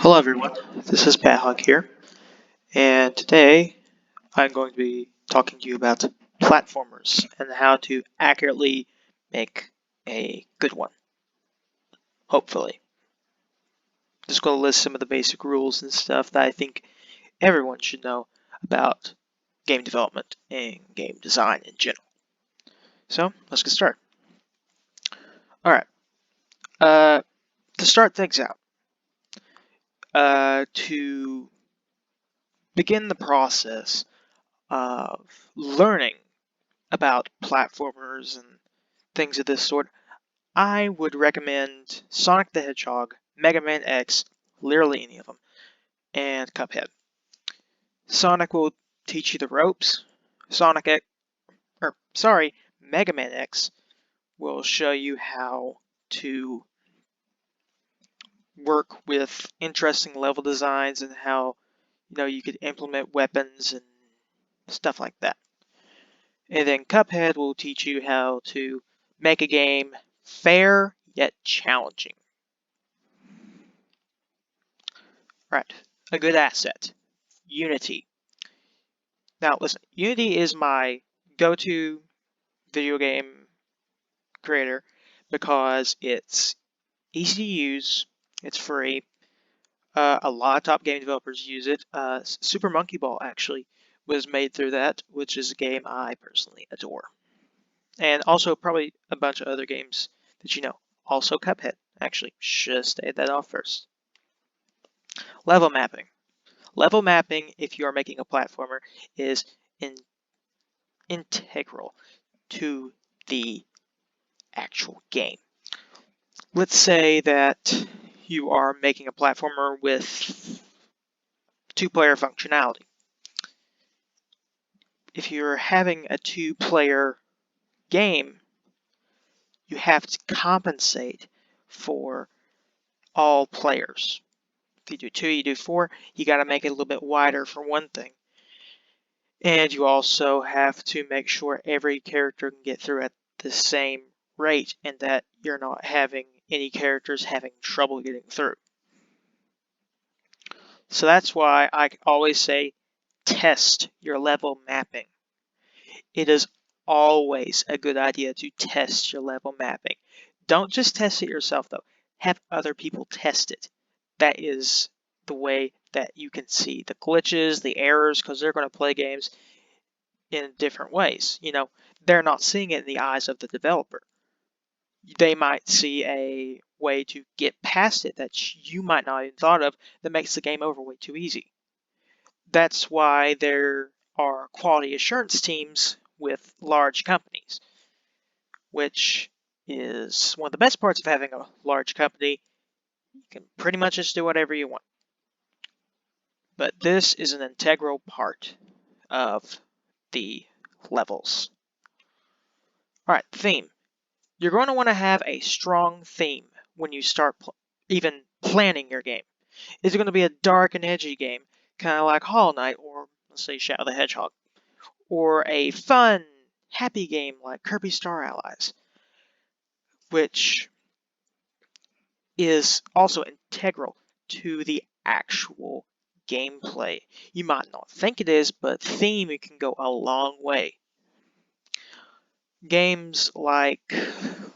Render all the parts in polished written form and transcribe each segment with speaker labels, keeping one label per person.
Speaker 1: Hello everyone, this is Hog here, and today I'm going to be talking to you about platformers and how to accurately make a good one, hopefully. Just going to list some of the basic rules and stuff that I think everyone should know about game development and game design in general. So, let's get started. Alright, to start things out, to begin the process of learning about platformers and things of this sort, I would recommend Sonic the Hedgehog, Mega Man X, literally any of them, and Cuphead. Sonic will teach you the ropes. Mega Man X will show you how to work with interesting level designs and how you could implement weapons and stuff like that. And then Cuphead will teach you how to make a game fair yet challenging. Right, a good asset, Unity. Now listen, Unity is my go-to video game creator because it's easy to use, it's free. A lot of top game developers use it. Super Monkey Ball actually was made through that, which is a game I personally adore. And also probably a bunch of other games that you know. Also Cuphead, actually. Should have stayed that off first. Level mapping. Level mapping, if you are making a platformer, is integral to the actual game. Let's say that you are making a platformer with two-player functionality. If you're having a two-player game, you have to compensate for all players. If you do 2, you do 4, you got to make it a little bit wider for one thing. And you also have to make sure every character can get through at the same rate and that you're not having any characters having trouble getting through. So that's why I always say test your level mapping. It is always a good idea to test your level mapping. Don't just test it yourself though. Have other people test it. That is the way that you can see the glitches, the errors, because they're going to play games in different ways. They're not seeing it in the eyes of the developer. They might see a way to get past it that you might not even thought of that makes the game over way too easy. That's why there are quality assurance teams with large companies, which is one of the best parts of having a large company. You can pretty much just do whatever you want. But this is an integral part of the levels. All right, theme. You're going to want to have a strong theme when you start even planning your game. Is it going to be a dark and edgy game, kind of like Hollow Knight or, let's say, Shadow the Hedgehog? Or a fun, happy game like Kirby Star Allies, which is also integral to the actual gameplay. You might not think it is, but theme can go a long way. Games like,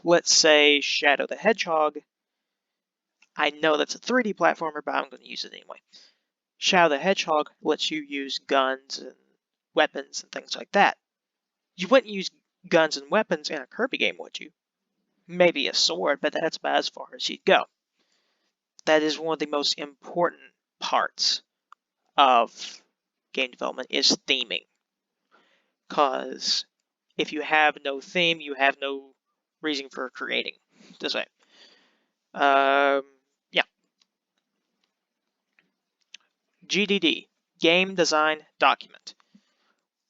Speaker 1: let's say, Shadow the Hedgehog. I know that's a 3D platformer, but I'm going to use it anyway. Shadow the Hedgehog lets you use guns and weapons and things like that. You wouldn't use guns and weapons in a Kirby game, would you? Maybe a sword, but that's about as far as you'd go. That is one of the most important parts of game development is theming. Because if you have no theme, you have no reason for creating. This way. Yeah. GDD, Game Design Document.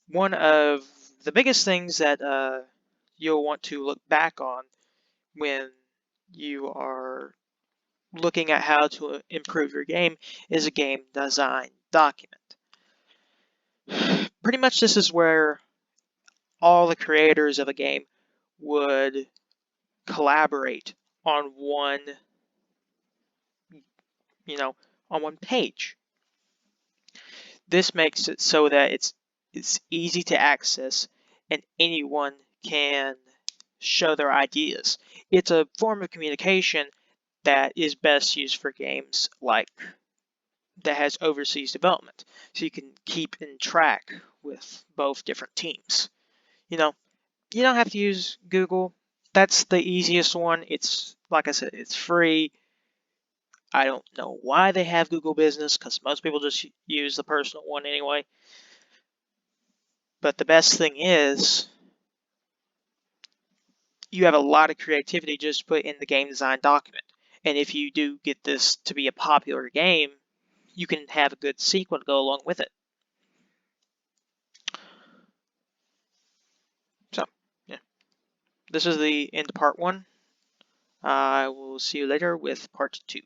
Speaker 1: One of the biggest things that you'll want to look back on when you are looking at how to improve your game is a game design document. Pretty much this is where all the creators of a game would collaborate on one on one page. This makes it so that it's easy to access and anyone can show their ideas. It's a form of communication that is best used for games like that has overseas development, so you can keep in track with both different teams. You know, you don't have to use Google. That's the easiest one. It's like I said, it's free. I don't know why they have Google Business because most people just use the personal one anyway. But the best thing is you have a lot of creativity just put in the game design document. And if you do get this to be a popular game, you can have a good sequel to go along with it. So, yeah, this is the end of part 1. I will see you later with part 2.